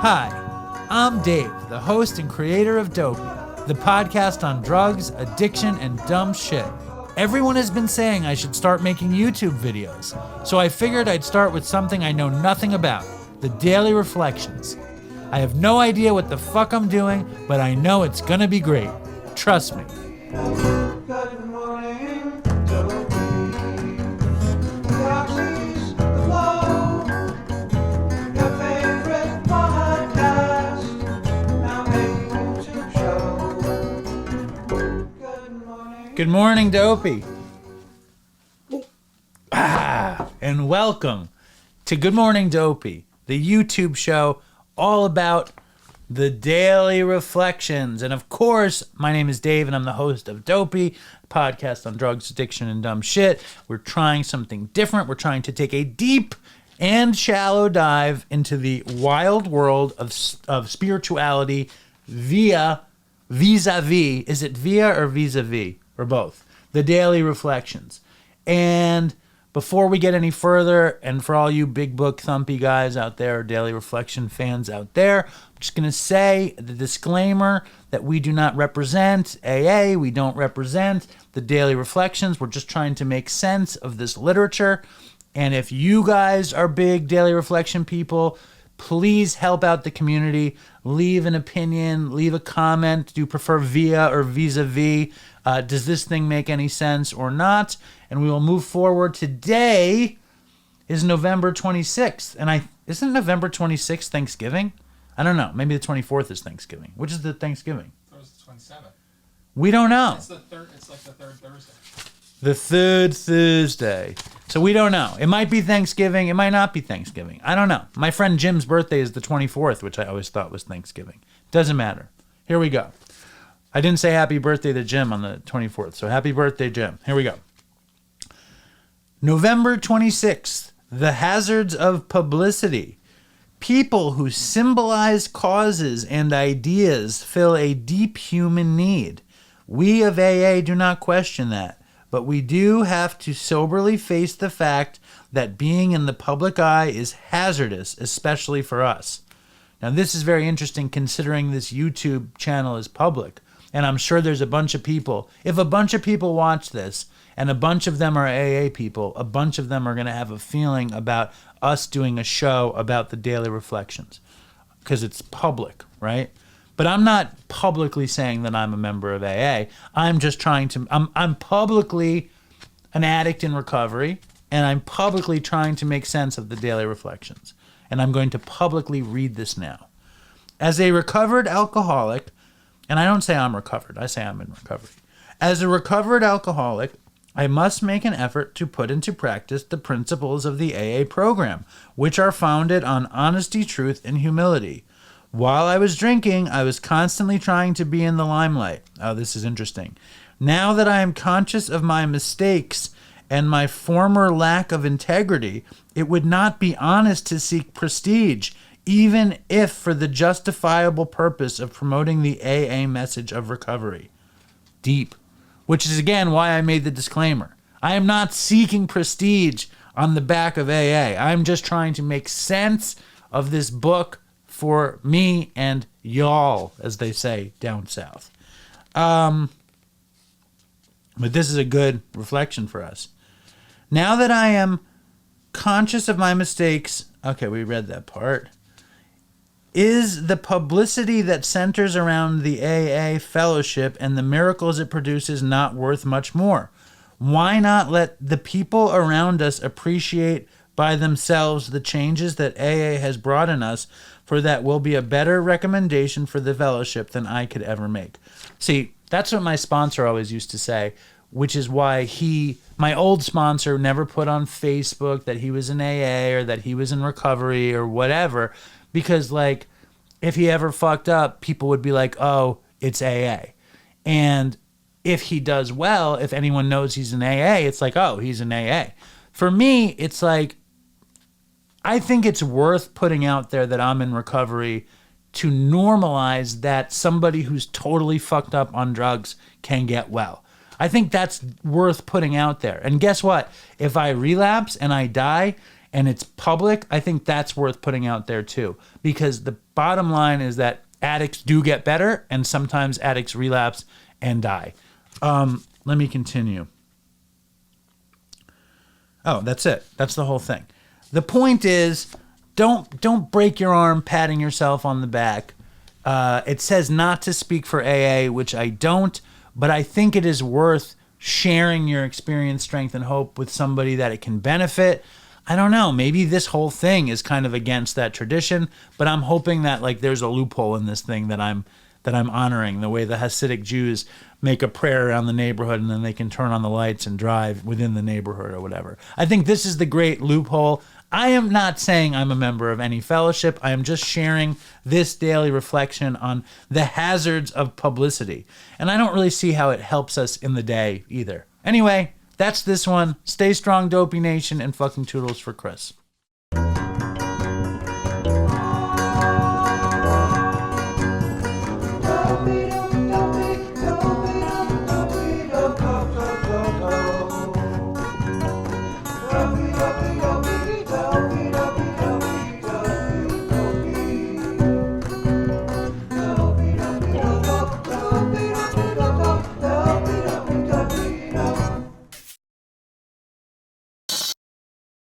Hi, I'm Dave, the host and creator of Dopey, the podcast on drugs, addiction, and dumb shit. Everyone has been saying I should start making YouTube videos, so I figured I'd start with something I know nothing about, the daily reflections. I have no idea what the fuck I'm doing, but I know it's gonna be great. Trust me. Good morning, Dopey. Galaxies flow. Your favorite podcast. Now a YouTube show. Good morning. Good morning, Dopey. And welcome to Good Morning, Dopey, the YouTube show all about the daily reflections. And of course, my name is Dave and I'm the host of Dopey, a podcast on drugs, addiction, and dumb shit. We're trying something different. We're trying to take a deep and shallow dive into the wild world of spirituality vis-a-vis. Is it via or vis-a-vis? Or both? The daily reflections. And before we get any further, and for all you big book thumpy guys out there, daily reflection fans out there, I'm just going to say the disclaimer that we do not represent AA, we don't represent the daily reflections. We're just trying to make sense of this literature. And if you guys are big daily reflection people, please help out the community. Leave an opinion, leave a comment. Do you prefer via or vis-a-vis? Does this thing make any sense or not? And we will move forward. Today is November 26th. And isn't November 26th Thanksgiving? I don't know. Maybe the 24th is Thanksgiving. Which is the Thanksgiving? It was the 27th. We don't know. It's like the third Thursday. The third Thursday. So we don't know. It might be Thanksgiving. It might not be Thanksgiving. I don't know. My friend Jim's birthday is the 24th, which I always thought was Thanksgiving. Doesn't matter. Here we go. I didn't say happy birthday to Jim on the 24th. So happy birthday, Jim. Here we go. November 26th. The hazards of publicity. People who symbolize causes and ideas fill a deep human need. We of AA do not question that. But we do have to soberly face the fact that being in the public eye is hazardous, especially for us. Now, this is very interesting considering this YouTube channel is public. And I'm sure there's a bunch of people. If a bunch of people watch this, and a bunch of them are AA people, a bunch of them are going to have a feeling about us doing a show about the daily reflections. Because it's public, right? But I'm not publicly saying that I'm a member of AA. I'm just trying to, I'm publicly an addict in recovery, and I'm publicly trying to make sense of the daily reflections. And I'm going to publicly read this now. As a recovered alcoholic, and I don't say I'm recovered, I say I'm in recovery. As a recovered alcoholic, I must make an effort to put into practice the principles of the AA program, which are founded on honesty, truth, and humility. While I was drinking, I was constantly trying to be in the limelight. Oh, this is interesting. Now that I am conscious of my mistakes and my former lack of integrity, it would not be honest to seek prestige, even if for the justifiable purpose of promoting the AA message of recovery. Deep. Which is, again, why I made the disclaimer. I am not seeking prestige on the back of AA. I'm just trying to make sense of this book for me and y'all, as they say down south. But this is a good reflection for us. Now that I am conscious of my mistakes, okay, we read that part, is the publicity that centers around the AA fellowship and the miracles it produces not worth much more? Why not let the people around us appreciate by themselves the changes that AA has brought in us, for that will be a better recommendation for the fellowship than I could ever make. See, that's what my sponsor always used to say, which is why my old sponsor never put on Facebook that he was in AA or that he was in recovery or whatever, because like if he ever fucked up, people would be like, oh, it's AA. And if he does well, if anyone knows he's in AA, it's like, oh, he's in AA. For me, it's like, I think it's worth putting out there that I'm in recovery to normalize that somebody who's totally fucked up on drugs can get well. I think that's worth putting out there. And guess what? If I relapse and I die and it's public, I think that's worth putting out there too. Because the bottom line is that addicts do get better, and sometimes addicts relapse and die. Let me continue. Oh, that's it. That's the whole thing. The point is, don't break your arm patting yourself on the back. It says not to speak for AA, which I don't, but I think it is worth sharing your experience, strength, and hope with somebody that it can benefit. I don't know. Maybe this whole thing is kind of against that tradition, but I'm hoping that like there's a loophole in this thing that I'm honoring, the way the Hasidic Jews make a prayer around the neighborhood and then they can turn on the lights and drive within the neighborhood or whatever. I think this is the great loophole. I am not saying I'm a member of any fellowship. I am just sharing this daily reflection on the hazards of publicity. And I don't really see how it helps us in the day either. Anyway, that's this one. Stay strong, Dopey Nation, and fucking toodles for Chris.